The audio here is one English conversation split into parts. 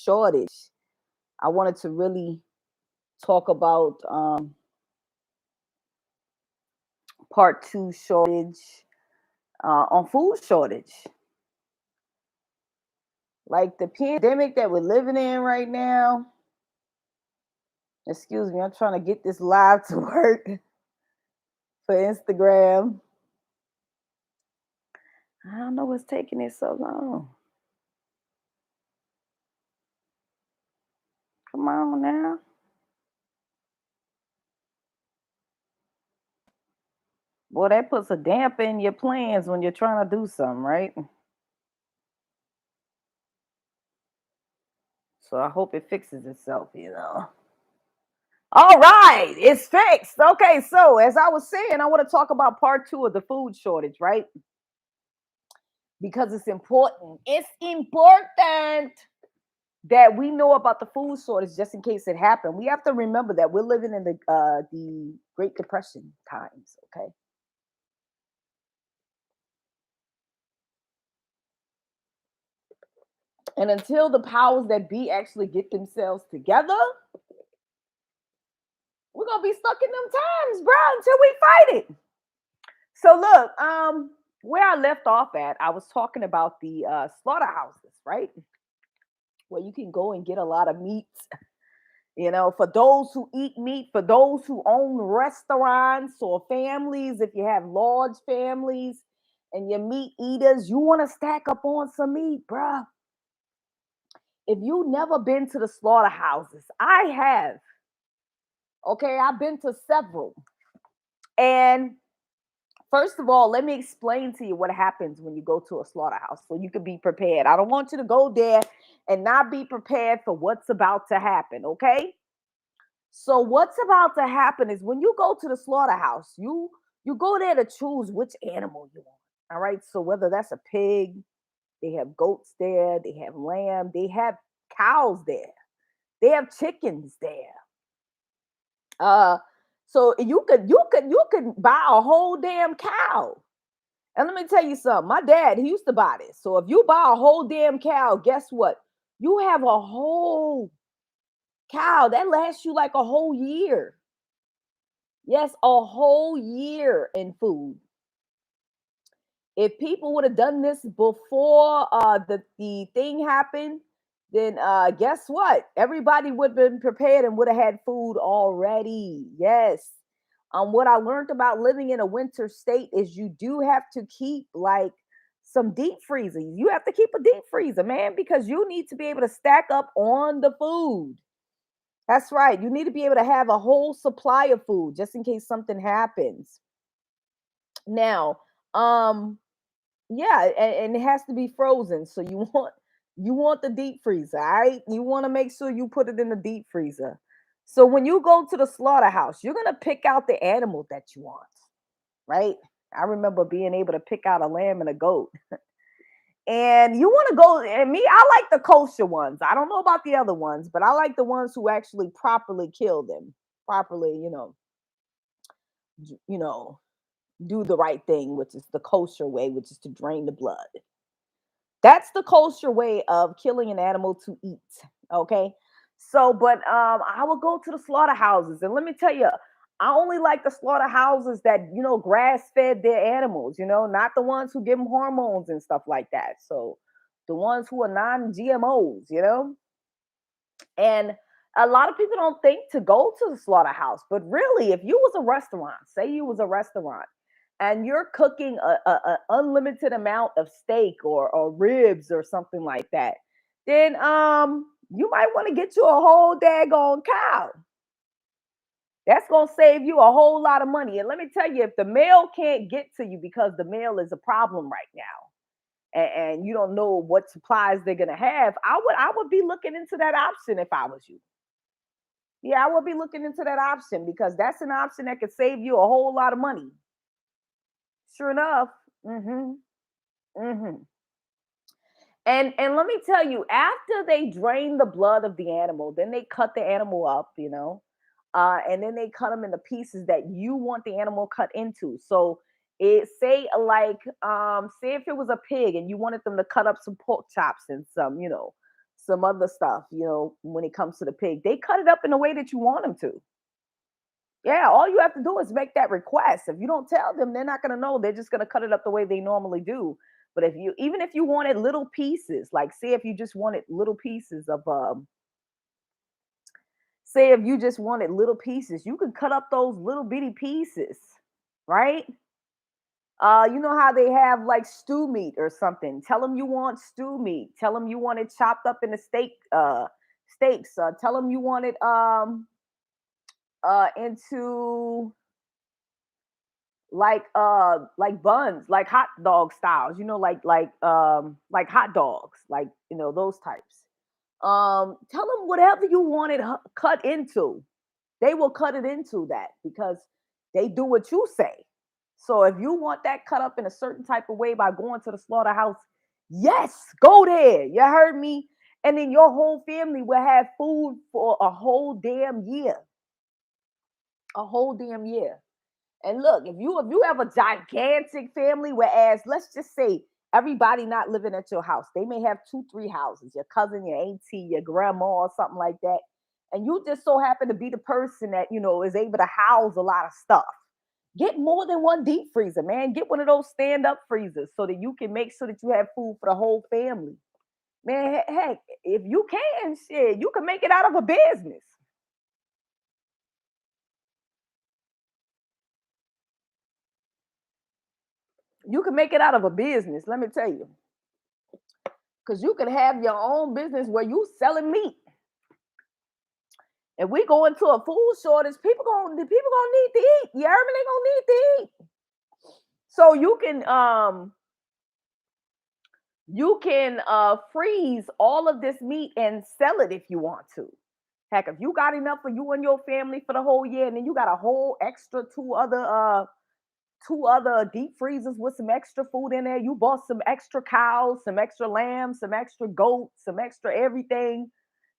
shortage, I wanted to really talk about part two shortage on food shortage. Like the pandemic that we're living in right now. Excuse me, I'm trying to get this live to work for Instagram. I don't know what's taking it so long. Come on now. Boy, that puts a damper in your plans when you're trying to do something, right? So I hope it fixes itself. All right, it's fixed. Okay, so as I was saying, I want to talk about part two of the food shortage, right? Because it's important. It's important that we know about the food shortage just in case it happened. We have to remember that we're living in the Great Depression times, okay? And until the powers that be actually get themselves together, we're gonna be stuck in them times, bro, until we fight it. So look, where I left off at, I was talking about the slaughterhouses, right? Where you can go and get a lot of meat. For those who eat meat, for those who own restaurants or families, if you have large families and you're meat eaters, you want to stack up on some meat, bruh. If you never been to the slaughterhouses, I have. Okay, I've been to several. And first of all, let me explain to you what happens when you go to a slaughterhouse so you can be prepared. I don't want you to go there and not be prepared for what's about to happen, okay? So what's about to happen is when you go to the slaughterhouse, you go there to choose which animal you want. All right? So whether that's a pig, they have goats there, they have lamb, they have cows there. They have chickens there. Uh so you could buy a whole damn cow. And let me tell you something. My dad, he used to buy this. So if you buy a whole damn cow, guess what? You have a whole cow that lasts you like a whole year. Yes, a whole year in food. If people would have done this before the thing happened, then guess what? Everybody would have been prepared and would have had food already. Yes. What I learned about living in a winter state is you do have to keep like some deep freezer. You have to keep a deep freezer, man, because you need to be able to stack up on the food. That's right. You need to be able to have a whole supply of food just in case something happens. Now, um, yeah, and it has to be frozen. So you want the deep freezer, all right? You want to make sure you put it in the deep freezer. So when you go to the slaughterhouse, you're gonna pick out the animal that you want, right? I remember being able to pick out a lamb and a goat. And you want to go, and me, I like the kosher ones. I don't know about the other ones, but I like the ones who actually properly kill them, properly, you know, do the right thing, which is the kosher way, which is to drain the blood. That's the kosher way of killing an animal to eat. Okay. So, but I will go to the slaughterhouses, and let me tell you, I only like the slaughterhouses that grass fed their animals. Not the ones who give them hormones and stuff like that. So, the ones who are non-GMOs. And a lot of people don't think to go to the slaughterhouse, but really, if you was a restaurant, say you was a restaurant, and you're cooking a unlimited amount of steak or ribs or something like that, then you might want to get you a whole daggone cow. That's gonna save you a whole lot of money. And let me tell you, if the mail can't get to you because the mail is a problem right now, and you don't know what supplies they're gonna have, I would be looking into that option if I was you. Yeah, I would be looking into that option because that's an option that could save you a whole lot of money. Sure enough. Hmm. Hmm. And let me tell you, after they drain the blood of the animal, then they cut the animal up, and then they cut them into pieces that you want the animal cut into. So it say say if it was a pig and you wanted them to cut up some pork chops and some other stuff, when it comes to the pig. They cut it up in the way that you want them to. Yeah, all you have to do is make that request. If you don't tell them, they're not going to know. They're just going to cut it up the way they normally do. But even if you wanted little pieces, like say if you just wanted little pieces of say if you just wanted little pieces, you could cut up those little bitty pieces, right? You know how they have like stew meat or something. Tell them you want stew meat. Tell them you want it chopped up in the steaks. Tell them you want it into like buns, like hot dog styles, like hot dogs, like those types. Tell them whatever you want it cut into. They will cut it into that because they do what you say. So if you want that cut up in a certain type of way by going to the slaughterhouse, yes, go there. You heard me? And then your whole family will have food for a whole damn year. A whole damn year. And look, if you have a gigantic family, whereas let's just say everybody not living at your house, they may have 2, 3 houses, your cousin, your auntie, your grandma, or something like that. And you just so happen to be the person that is able to house a lot of stuff. Get more than one deep freezer, man. Get one of those stand-up freezers so that you can make sure that you have food for the whole family. Man, heck, if you can, shit, you can make it out of a business. You can make it out of a business, let me tell you. Because you can have your own business where you selling meat. If we go into a food shortage, people gonna need to eat. You heard me? They gonna need to eat. So you can freeze all of this meat and sell it if you want to. Heck, if you got enough for you and your family for the whole year, and then you got a whole extra two other deep freezers with some extra food in there. You bought some extra cows, some extra lambs, some extra goats, some extra everything,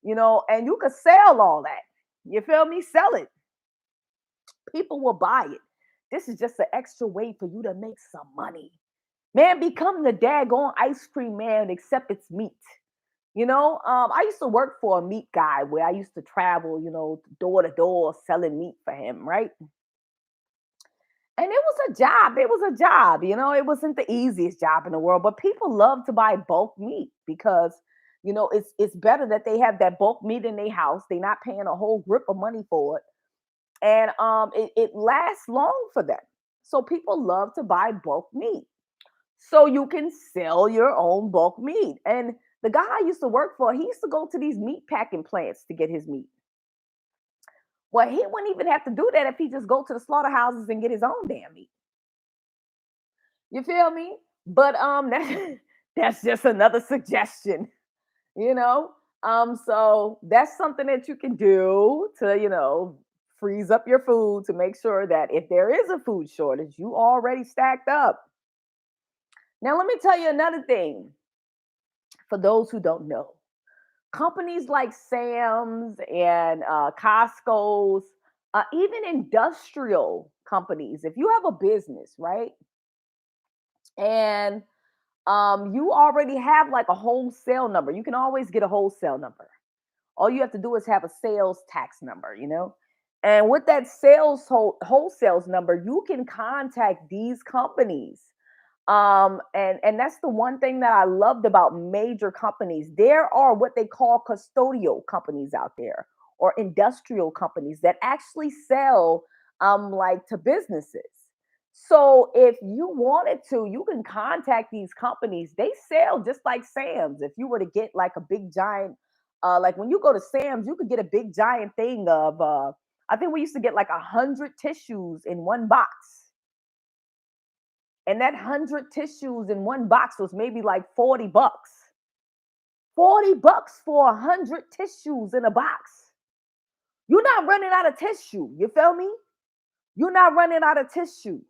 and you could sell all that. You feel me? Sell it. People will buy it. This is just an extra way for you to make some money. Man, become the daggone ice cream man, except it's meat. I used to work for a meat guy where I used to travel, door to door selling meat for him, right? And it was a job. It was a job. It wasn't the easiest job in the world, but people love to buy bulk meat because it's better that they have that bulk meat in their house. They're not paying a whole grip of money for it, and it lasts long for them. So people love to buy bulk meat, so you can sell your own bulk meat. And the guy I used to work for, he used to go to these meat packing plants to get his meat. Well, he wouldn't even have to do that if he just go to the slaughterhouses and get his own damn meat. You feel me? But that's just another suggestion, you know. So that's something that you can do to, freeze up your food to make sure that if there is a food shortage, you already stacked up. Now, let me tell you another thing for those who don't know. Companies like Sam's and Costco's, even industrial companies, if you have a business, right? And you already have like a wholesale number. You can always get a wholesale number. All you have to do is have a sales tax number. And with that wholesales number, you can contact these companies. And that's the one thing that I loved about major companies. There are what they call custodial companies out there, or industrial companies that actually sell like to businesses. So if you wanted to, you can contact these companies. They sell just like Sam's. If you were to get like a big giant, like when you go to Sam's, you could get a big giant thing of I think we used to get like 100 tissues in one box. And that 100 tissues in one box was maybe like $40. $40 for 100 tissues in a box. You're not running out of tissue. You feel me? You're not running out of tissue.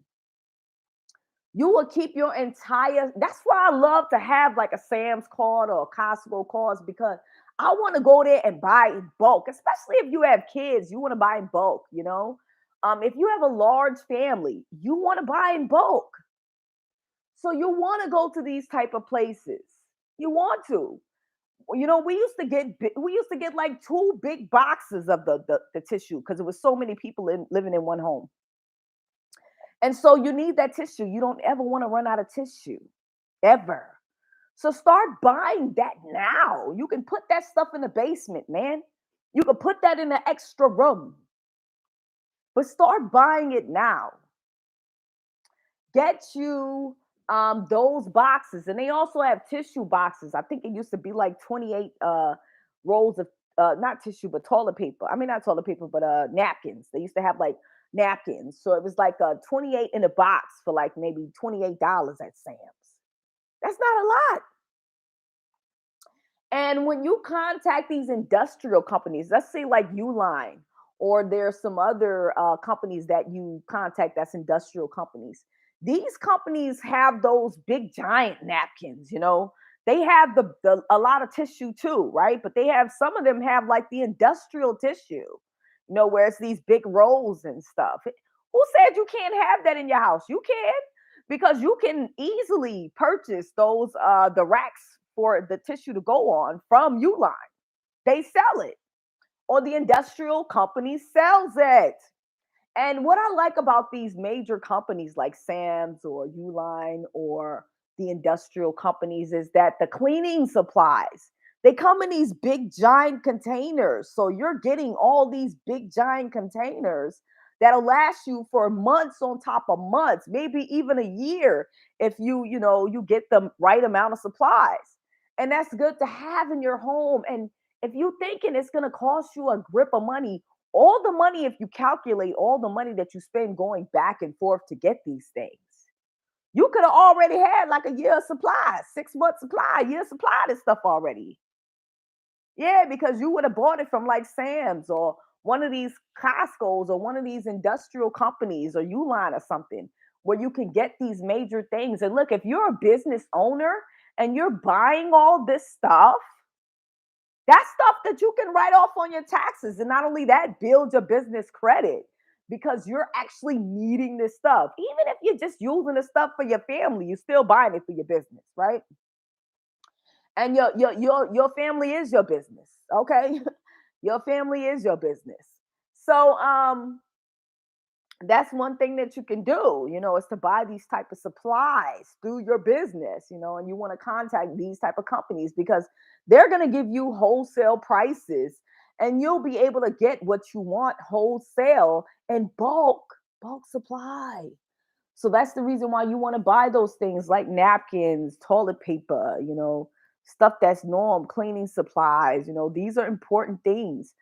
You will keep your entire. That's why I love to have like a Sam's card or a Costco cards, because I want to go there and buy in bulk, especially if you have kids. You want to buy in bulk. If you have a large family, you want to buy in bulk. So you want to go to these type of places. You want to. we used to get like two big boxes of the tissue because it was so many people living in one home. And so you need that tissue. You don't ever want to run out of tissue, ever. So start buying that now. You can put that stuff in the basement, man. You can put that in an extra room, but start buying it now. Get you those boxes, and they also have tissue boxes. I think it used to be like 28 rolls of not tissue but toilet paper. I mean, not toilet paper, but napkins. They used to have like napkins, so it was like 28 in a box for like maybe $28 at Sam's. That's not a lot. And when you contact these industrial companies, let's say like Uline, or there's some other companies that you contact that's industrial companies. These companies have those big giant napkins, They have the a lot of tissue too, right? But they have some of them have like the industrial tissue, where it's these big rolls and stuff. Who said you can't have that in your house? You can, because you can easily purchase those the racks for the tissue to go on from Uline. They sell it, or the industrial company sells it. And what I like about these major companies like Sam's or Uline or the industrial companies is that the cleaning supplies, they come in these big giant containers. So you're getting all these big giant containers that'll last you for months on top of months, maybe even a year if you get the right amount of supplies. And that's good to have in your home. And if you're thinking it's going to cost you a grip of money, all the money, if you calculate all the money that you spend going back and forth to get these things, you could have already had like a year supply, 6 months supply, a year supply of this stuff already. Yeah, because you would have bought it from like Sam's or one of these Costco's or one of these industrial companies or Uline or something where you can get these major things. And look, if you're a business owner and you're buying all this stuff, that's stuff that you can write off on your taxes. And not only that, build your business credit because you're actually needing this stuff. Even if you're just using the stuff for your family, you're still buying it for your business, right? And your family is your business, okay? Your family is your business. So that's one thing that you can do, is to buy these type of supplies through your business, and you want to contact these type of companies because they're going to give you wholesale prices and you'll be able to get what you want wholesale and bulk supply. So that's the reason why you want to buy those things like napkins, toilet paper, stuff that's norm, cleaning supplies, these are important things.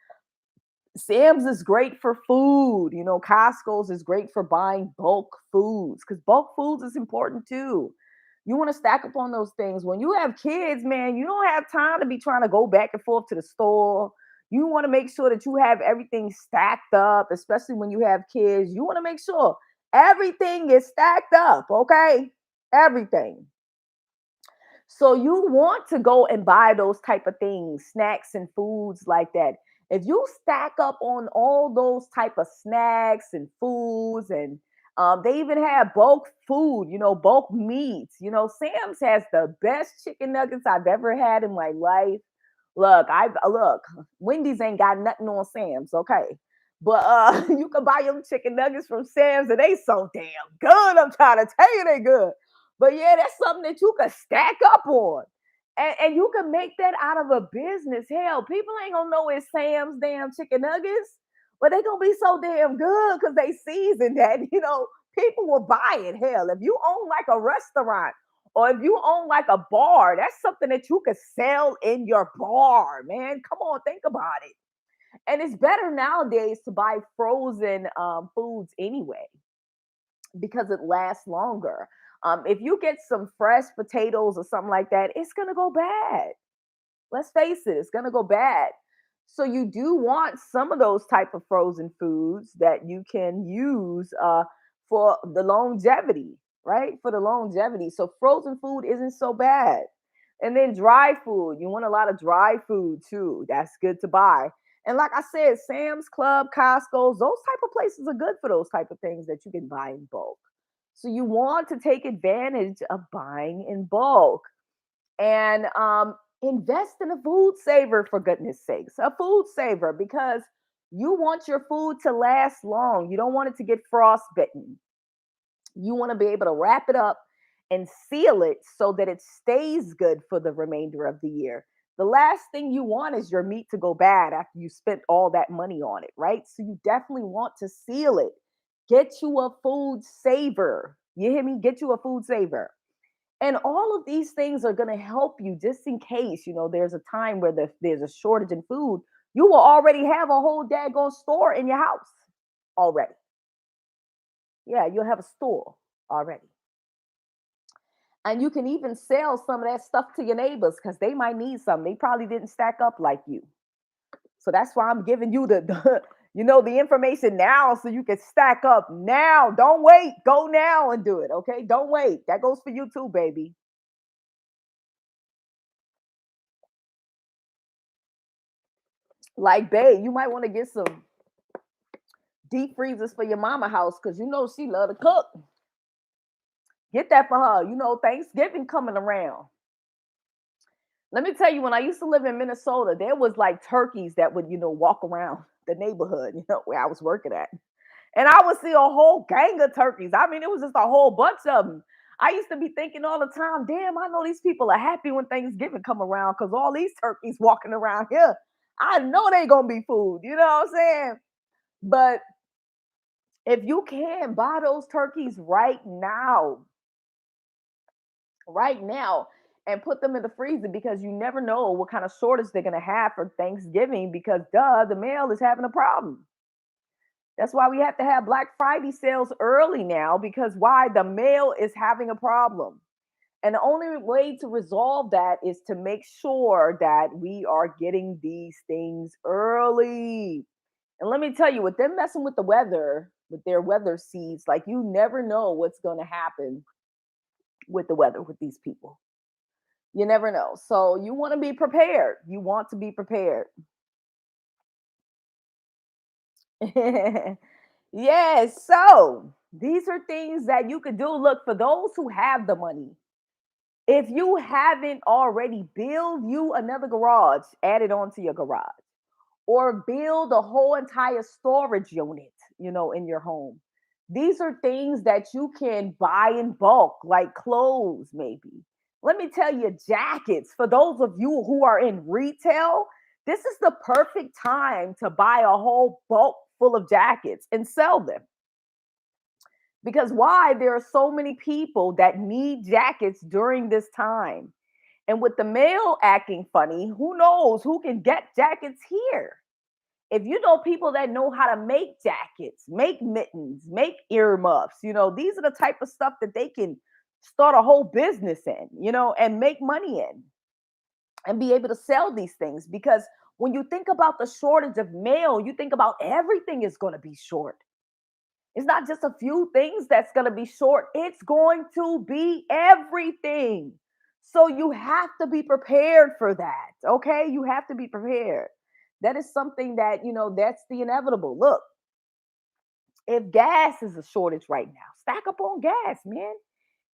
Sam's is great for food. Costco's is great for buying bulk foods because bulk foods is important too. You want to stack up on those things. When you have kids, man, you don't have time to be trying to go back and forth to the store. You want to make sure that you have everything stacked up, especially when you have kids. You want to make sure everything is stacked up, okay? Everything. So you want to go and buy those type of things, snacks and foods like that. If you stack up on all those type of snacks and foods, and they even have bulk food, bulk meats. Sam's has the best chicken nuggets I've ever had in my life. Look. Wendy's ain't got nothing on Sam's, okay? But you can buy your chicken nuggets from Sam's, and they so damn good. I'm trying to tell you, they good. But yeah, that's something that you can stack up on. And you can make that out of a business. Hell, people ain't gonna know it's Sam's damn chicken nuggets, but they gonna be so damn good because they season that, people will buy it. Hell, if you own like a restaurant or if you own like a bar, that's something that you could sell in your bar, man. Come on, think about it. And it's better nowadays to buy frozen foods anyway because it lasts longer. If you get some fresh potatoes or something like that, it's gonna go bad. Let's face it, it's gonna go bad. So you do want some of those type of frozen foods that you can use for the longevity, right? For the longevity. So frozen food isn't so bad. And then dry food, you want a lot of dry food too. That's good to buy. And like I said, Sam's Club, Costco's, those type of places are good for those type of things that you can buy in bulk. So you want to take advantage of buying in bulk. And Invest in a food saver, for goodness sakes, a food saver, because you want your food to last long. You don't want it to get frostbitten. You want to be able to wrap it up and seal it so that it stays good for the remainder of the year. The last thing you want is your meat to go bad after you spent all that money on it, right? So you definitely want to seal it. Get you a food saver. You hear me? Get you a food saver. And all of these things are going to help you just in case, there's a time where there's a shortage in food. You will already have a whole daggone store in your house already. Yeah, you'll have a store already. And you can even sell some of that stuff to your neighbors because they might need some. They probably didn't stack up like you. So that's why I'm giving you the information now so you can stack up now. Don't wait. Go now and do it. Okay. Don't wait. That goes for you too, baby. Like, babe, you might want to get some deep freezers for your mama house because she love to cook. Get that for her. Thanksgiving coming around. Let me tell you, when I used to live in Minnesota, there was like turkeys that would, walk around the neighborhood, where I was working at. And I would see a whole gang of turkeys. I mean, it was just a whole bunch of them. I used to be thinking all the time, damn, I know these people are happy when Thanksgiving come around because all these turkeys walking around here. I know they gonna be food, you know what I'm saying? But if you can buy those turkeys right now, and put them in the freezer because you never know what kind of shortage they're gonna have for Thanksgiving because the mail is having a problem. That's why we have to have Black Friday sales early now because why? The mail is having a problem. And the only way to resolve that is to make sure that we are getting these things early. And let me tell you, with them messing with the weather, with their weather seeds, like you never know what's going to happen with the weather with these people. You never know. So you want to be prepared. You want to be prepared. Yes. So these are things that you could do. Look, for those who have the money, if you haven't already, build you another garage, add it onto your garage, or build a whole entire storage unit, in your home. These are things that you can buy in bulk, like clothes, maybe. Let me tell you, jackets, for those of you who are in retail, this is the perfect time to buy a whole bulk full of jackets and sell them. Because why? There are so many people that need jackets during this time. And with the mail acting funny, who knows who can get jackets here? If you know people that know how to make jackets, make mittens, make earmuffs, these are the type of stuff that they can start a whole business in, and make money in and be able to sell these things. Because when you think about the shortage of mail, you think about everything is going to be short. It's not just a few things that's going to be short, it's going to be everything. So you have to be prepared for that. Okay. You have to be prepared. That is something that, that's the inevitable. Look, if gas is a shortage right now, stack up on gas, man.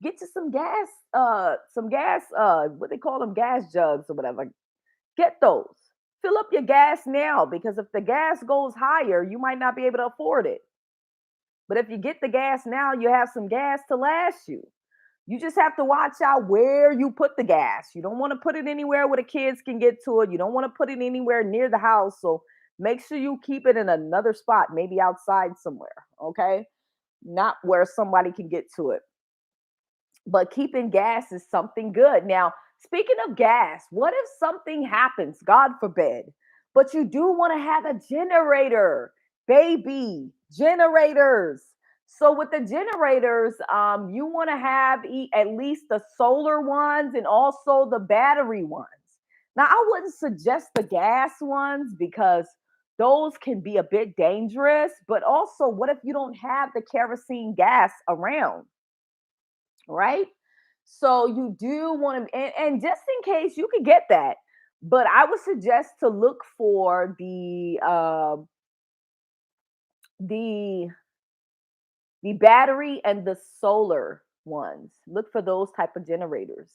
Get you some gas, what they call them, gas jugs or whatever. Get those. Fill up your gas now because if the gas goes higher, you might not be able to afford it. But if you get the gas now, you have some gas to last you. You just have to watch out where you put the gas. You don't want to put it anywhere where the kids can get to it. You don't want to put it anywhere near the house. So make sure you keep it in another spot, maybe outside somewhere. Okay. Not where somebody can get to it. But keeping gas is something good. Now, speaking of gas, what if something happens, God forbid, but you do want to have a generator, baby, generators. So with the generators, you want to have at least the solar ones and also the battery ones. Now, I wouldn't suggest the gas ones because those can be a bit dangerous. But also, what if you don't have the kerosene gas around? Right? So you do want to, and just in case you could get that, but I would suggest to look for the the battery and the solar ones. Look for those type of generators.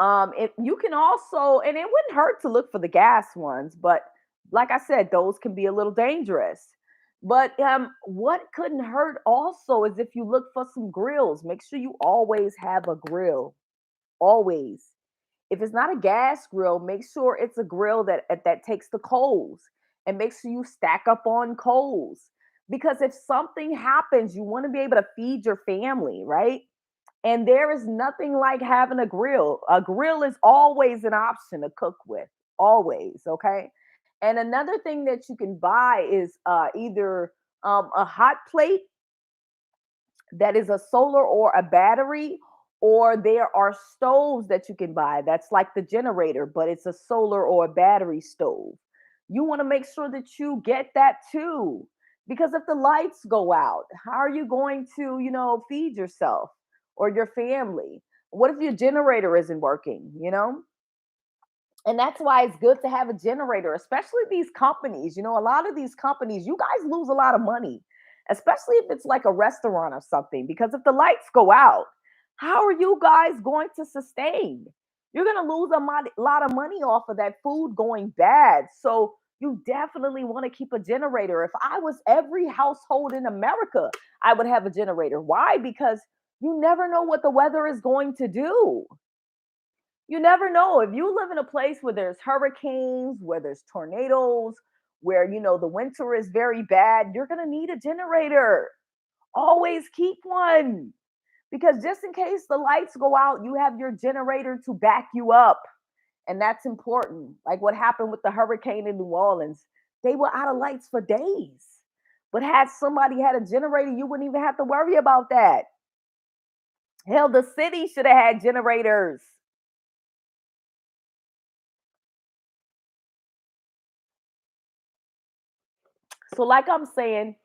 If you can also, and it wouldn't hurt to look for the gas ones, but like I said, those can be a little dangerous. But what couldn't hurt also is if you look for some grills. Make sure you always have a grill. Always. If it's not a gas grill, make sure it's a grill that takes the coals, and make sure you stack up on coals. Because if something happens, you want to be able to feed your family, right? And there is nothing like having a grill. A grill is always an option to cook with, always. Okay. And another thing that you can buy is either a hot plate that is a solar or a battery, or there are stoves that you can buy that's like the generator, but it's a solar or a battery stove. You want to make sure that you get that too, because if the lights go out, how are you going to, feed yourself or your family? What if your generator isn't working, And that's why it's good to have a generator, especially these companies. A lot of these companies, you guys lose a lot of money, especially if it's like a restaurant or something, because if the lights go out, how are you guys going to sustain? You're going to lose lot of money off of that food going bad. So you definitely want to keep a generator. If I was every household in America, I would have a generator. Why? Because you never know what the weather is going to do. You never know. If you live in a place where there's hurricanes, where there's tornadoes, where the winter is very bad, you're going to need a generator. Always keep one, because just in case the lights go out, you have your generator to back you up. And that's important. Like what happened with the hurricane in New Orleans. They were out of lights for days. But had somebody had a generator, you wouldn't even have to worry about that. Hell, the city should have had generators. So, like I'm saying,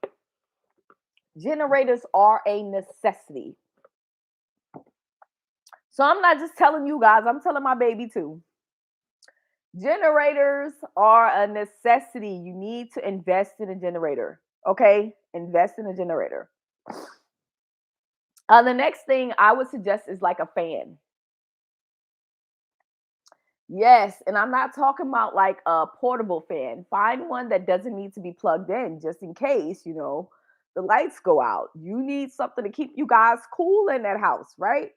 generators are a necessity. So, I'm not just telling you guys, I'm telling my baby too. Generators are a necessity. You need to invest in a generator. Okay? Invest in a generator. The next thing I would suggest is like a fan. Yes, and I'm not talking about like a portable fan. Find one that doesn't need to be plugged in just in case, the lights go out. You need something to keep you guys cool in that house, right?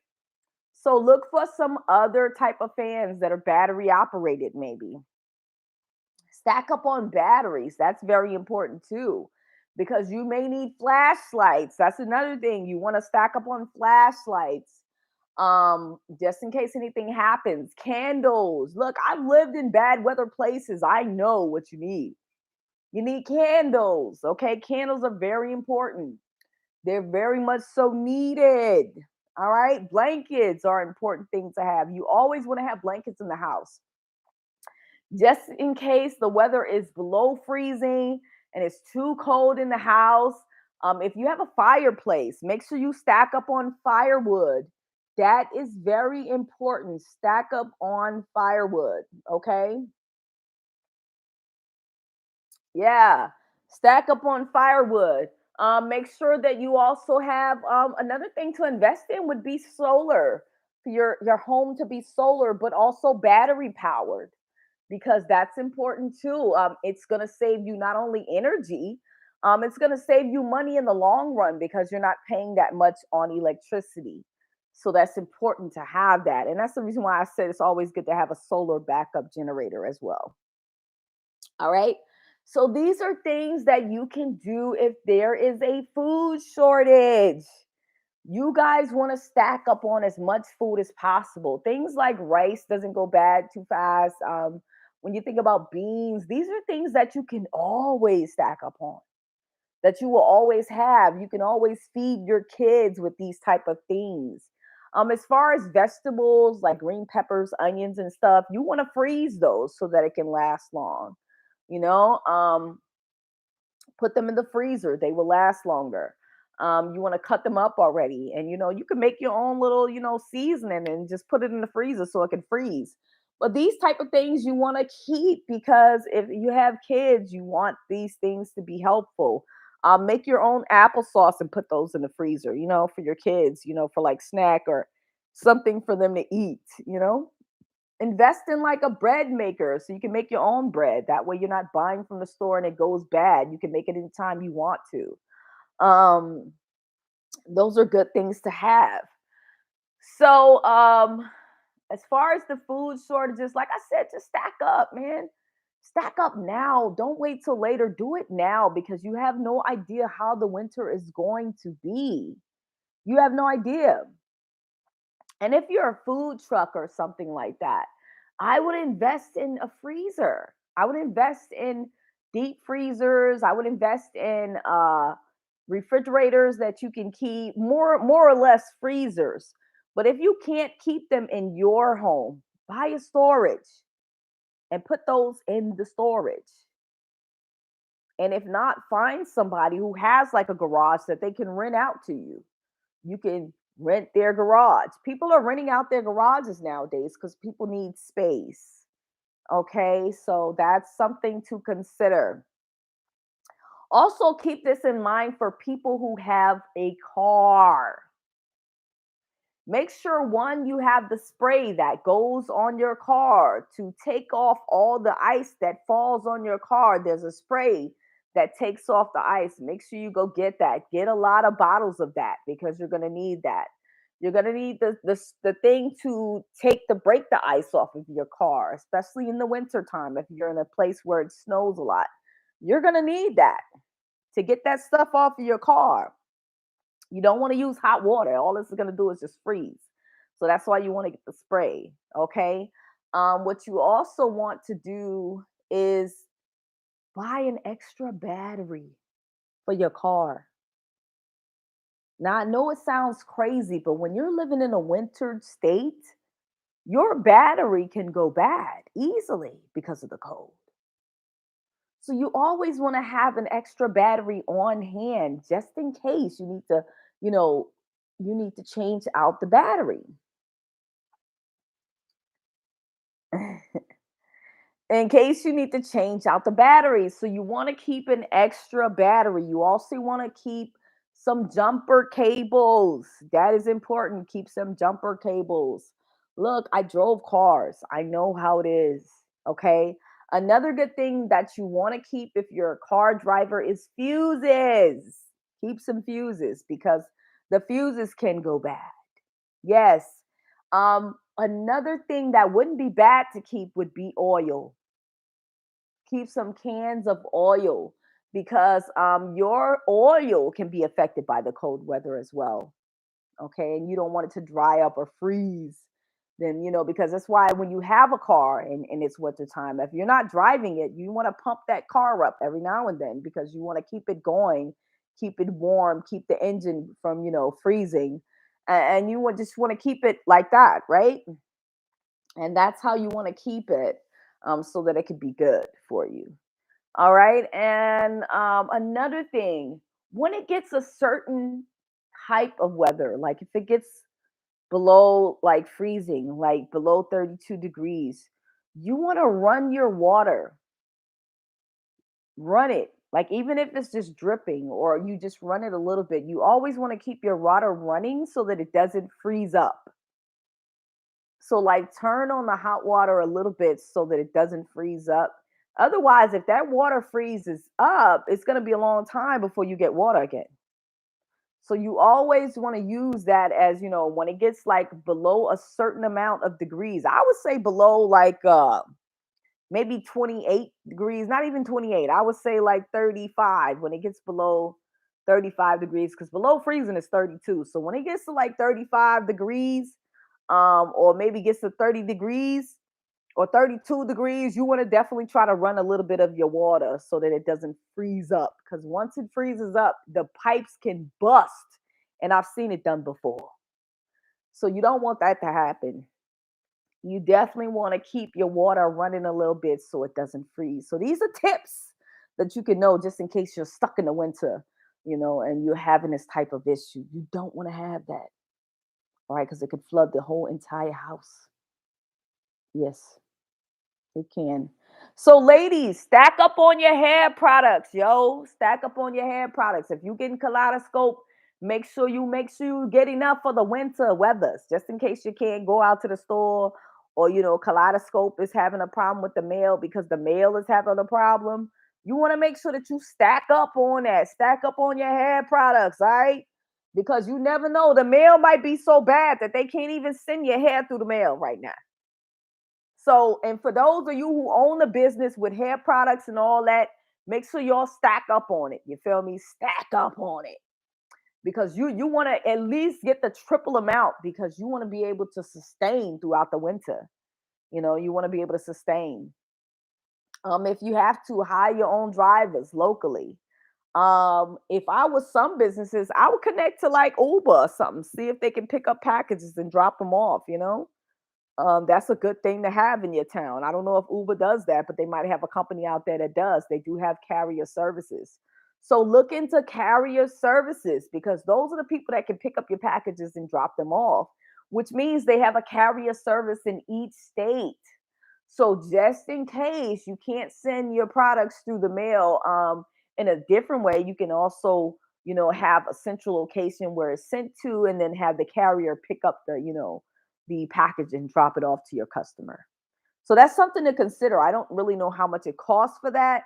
So look for some other type of fans that are battery operated, maybe. Stack up on batteries. That's very important too, because you may need flashlights. That's another thing. You want to stack up on flashlights, just in case anything happens. Candles. Look, I've lived in bad weather places. I know what you need. You need candles. Okay, candles are very important. They're very much so needed. All right, blankets are an important thing to have. You always want to have blankets in the house, just in case the weather is below freezing and it's too cold in the house. If you have a fireplace, make sure you stack up on firewood. That is very important. Stack up on firewood. Okay. Yeah. Stack up on firewood. Make sure that you also have another thing to invest in would be solar, for your home to be solar, but also battery powered, because that's important too. It's going to save you not only energy, it's going to save you money in the long run because you're not paying that much on electricity. So that's important to have that. And that's the reason why I said it's always good to have a solar backup generator as well. All right. So these are things that you can do if there is a food shortage. You guys want to stack up on as much food as possible. Things like rice doesn't go bad too fast. When you think about beans, these are things that you can always stack up on, that you will always have. You can always feed your kids with these type of things. As far as vegetables like green peppers, onions, and stuff, you want to freeze those so that it can last long. You know, put them in the freezer; they will last longer. You want to cut them up already, and you can make your own little seasoning and just put it in the freezer so it can freeze. But these type of things you want to keep, because if you have kids, you want these things to be helpful. Make your own applesauce and put those in the freezer, for your kids, for like snack or something for them to eat. Invest in like a bread maker so you can make your own bread. That way you're not buying from the store and it goes bad. You can make it anytime you want to. Um, those are good things to have. So, as far as the food shortages, like I said, just stack up, man. Stack up now. Don't wait till later. Do it now because you have no idea how the winter is going to be. You have no idea. And if you're a food truck or something like that, I would invest in a freezer. I would invest in deep freezers. I would invest in refrigerators that you can keep more or less freezers. But if you can't keep them in your home, buy a storage and put those in the storage. And if not, find somebody who has like a garage that they can rent out to you. You can rent their garage. People are renting out their garages nowadays because people need space. Okay, so that's something to consider. Also, keep this in mind for people who have a car. Make sure one, you have the spray that goes on your car to take off all the ice that falls on your car. There's a spray that takes off the ice. Make sure you go get that. Get a lot of bottles of that because you're going to need that. You're going to need the thing to break the ice off of your car, especially in the winter time if you're in a place where it snows a lot. You're going to need that to get that stuff off of your car. You don't want to use hot water. All this is going to do is just freeze. So that's why you want to get the spray. Okay. What you also want to do is buy an extra battery for your car. Now, I know it sounds crazy, but when you're living in a winter state, your battery can go bad easily because of the cold. So you always want to have an extra battery on hand just in case you know, you need to change out the battery. In case you need to change out the battery. So you want to keep an extra battery. You also want to keep some jumper cables. That is important. Keep some jumper cables. Look, I drove cars. I know how it is. Okay. Another good thing that you want to keep if you're a car driver is fuses. Keep some fuses because the fuses can go bad. Yes. Another thing that wouldn't be bad to keep would be oil. Keep some cans of oil because your oil can be affected by the cold weather as well. Okay, and you don't want it to dry up or freeze. Then because that's why when you have a car and it's winter time, if you're not driving it, you want to pump that car up every now and then because you want to keep it going, keep it warm, keep the engine from freezing, and you just want to keep it like that, right? And that's how you want to keep it, so that it could be good for you. All right. And another thing, when it gets a certain type of weather, like if it gets below like freezing, like below 32 degrees, you want to run your water. Run it. Like even if it's just dripping or you just run it a little bit, you always want to keep your water running so that it doesn't freeze up. So like turn on the hot water a little bit so that it doesn't freeze up. Otherwise, if that water freezes up, it's going to be a long time before you get water again. So you always want to use that as, when it gets like below a certain amount of degrees. I would say below like maybe 28 degrees, not even 28. I would say like 35 when it gets below 35 degrees because below freezing is 32. So when it gets to like 35 degrees, or maybe gets to 30 degrees or 32 degrees, you want to definitely try to run a little bit of your water so that it doesn't freeze up. Because once it freezes up, the pipes can bust. And I've seen it done before. So you don't want that to happen. You definitely want to keep your water running a little bit so it doesn't freeze. So these are tips that you can know just in case you're stuck in the winter, and you're having this type of issue. You don't want to have that. All right, because it could flood the whole entire house. Yes, it can. So, ladies, stack up on your hair products, yo. Stack up on your hair products. If you're getting kaleidoscope, make sure you get enough for the winter weathers, just in case you can't go out to the store or Kaleidoscope is having a problem with the mail because the mail is having a problem. You want to make sure that you stack up on that, stack up on your hair products, all right? Because you never know, the mail might be so bad that they can't even send your hair through the mail right now. So, and for those of you who own a business with hair products and all that, make sure y'all stack up on it. You feel me? Stack up on it because you want to at least get the triple amount because you want to be able to sustain throughout the winter. You want to be able to sustain. If you have to hire your own drivers locally. If I was some businesses, I would connect to like Uber or something, see if they can pick up packages and drop them off. That's a good thing to have in your town. I don't know if Uber does that, but they might have a company out there that does. They do have carrier services. So look into carrier services because those are the people that can pick up your packages and drop them off, which means they have a carrier service in each state. So just in case you can't send your products through the mail in a different way, you can also, have a central location where it's sent to and then have the carrier pick up the package and drop it off to your customer. So that's something to consider. I don't really know how much it costs for that,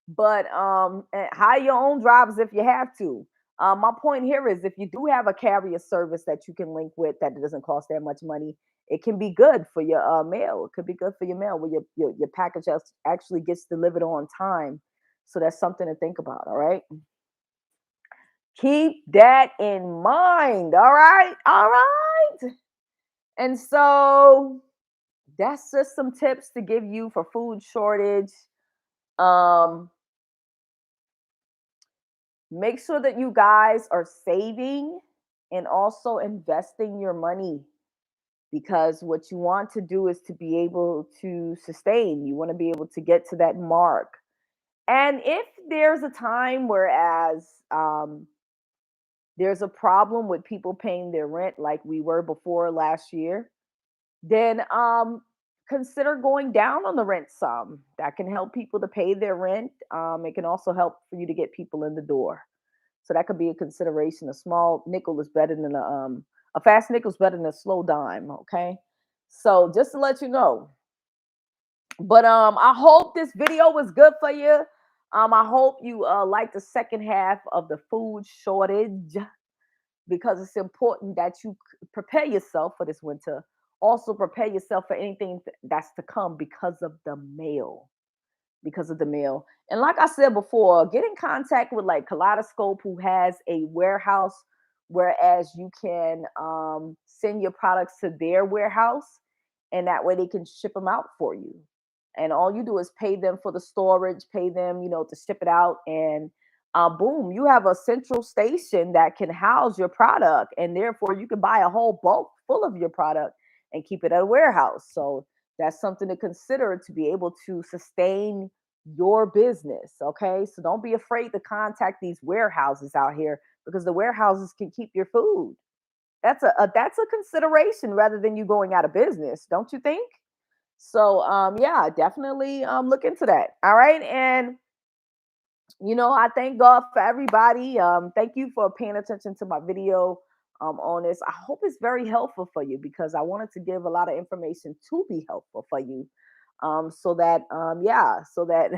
but hire your own drivers if you have to. My point here is if you do have a carrier service that you can link with that doesn't cost that much money, it can be good for your mail. It could be good for your mail where your package actually gets delivered on time. So that's something to think about. All right. Keep that in mind. All right. All right. And so that's just some tips to give you for food shortage. Um, Make sure that you guys are saving and also investing your money because what you want to do is to be able to sustain. You want to be able to get to that mark. And if there's a time whereas there's a problem with people paying their rent like we were before last year, then consider going down on the rent some. That can help people to pay their rent. It can also help for you to get people in the door. So that could be a consideration. A small nickel is better than a fast nickel is better than a slow dime. Okay, so just to let you know. But I hope this video was good for you. I hope you like the second half of the food shortage because it's important that you prepare yourself for this winter. Also, prepare yourself for anything that's to come because of the mail. Because of the mail. And like I said before, get in contact with like Kaleidoscope, who has a warehouse, whereas you can send your products to their warehouse, and that way they can ship them out for you. And all you do is pay them for the storage, pay them, to ship it out, and boom, you have a central station that can house your product, and therefore you can buy a whole bulk full of your product and keep it at a warehouse. So that's something to consider to be able to sustain your business. Okay. So don't be afraid to contact these warehouses out here because the warehouses can keep your food. That's a consideration rather than you going out of business, don't you think? So yeah, definitely look into that. All right. And I thank God for everybody. Thank you for paying attention to my video on this. I hope it's very helpful for you because I wanted to give a lot of information to be helpful for you. So that so that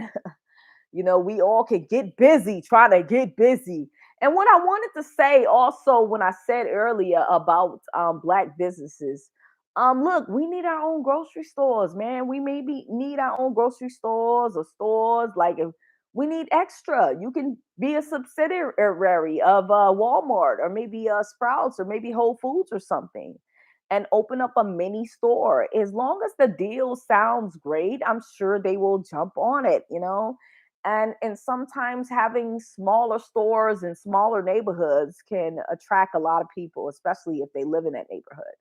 we all can get busy, trying to get busy. And what I wanted to say also when I said earlier about black businesses, look, we need our own grocery stores, man. We maybe need our own grocery stores or stores. Like if we need extra, you can be a subsidiary of Walmart or maybe Sprouts or maybe Whole Foods or something and open up a mini store. As long as the deal sounds great, I'm sure they will jump on it. And sometimes having smaller stores in smaller neighborhoods can attract a lot of people, especially if they live in that neighborhood.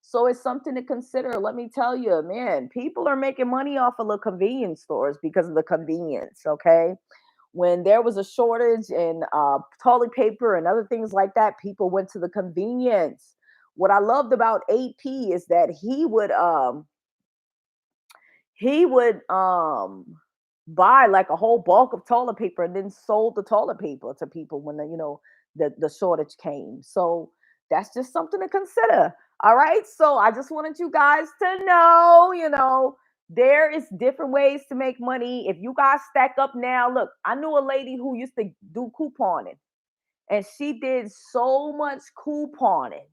So it's something to consider. Let me tell you, man, people are making money off of the convenience stores because of the convenience. Okay. When there was a shortage in toilet paper and other things like that, people went to the convenience. What I loved about AP is that he would buy like a whole bulk of toilet paper and then sold the toilet paper to people when the shortage came. So that's just something to consider. All right. So I just wanted you guys to know, there is different ways to make money. If you guys stack up now, look, I knew a lady who used to do couponing, and she did so much couponing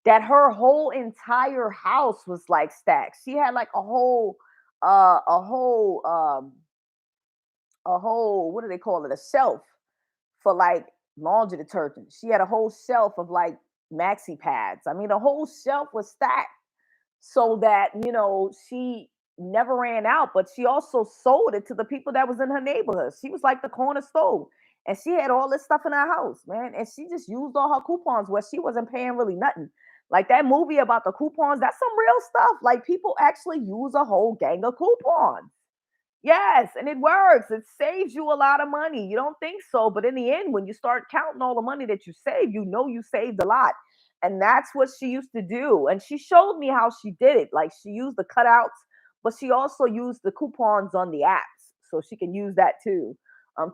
that her whole entire house was like stacked. She had like uh a whole um what do they call it? A shelf for like laundry detergent. She had a whole shelf of like maxi pads. I mean, the whole shelf was stacked so that, she never ran out, but she also sold it to the people that was in her neighborhood. She was like the corner store. And she had all this stuff in her house, man. And she just used all her coupons where she wasn't paying really nothing. Like that movie about the coupons, that's some real stuff. Like people actually use a whole gang of coupons. Yes, and it works. It saves you a lot of money. You don't think so, but in the end, when you start counting all the money that you save, you know you saved a lot. And that's what she used to do. And she showed me how she did it. Like she used the cutouts, but she also used the coupons on the apps. So she can use that too,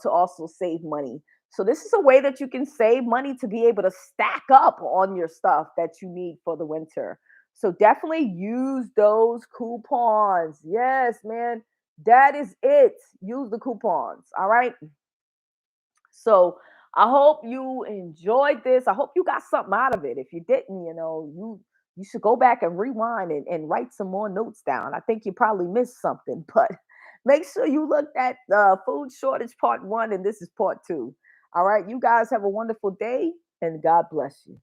to also save money. So this is a way that you can save money to be able to stack up on your stuff that you need for the winter. So definitely use those coupons. Yes, man, that is it. Use the coupons. All right. So I hope you enjoyed this. I hope you got something out of it. If you didn't, you should go back and rewind and write some more notes down. I think you probably missed something, but make sure you look at food shortage part one, and this is part two. All right. You guys have a wonderful day, and God bless you.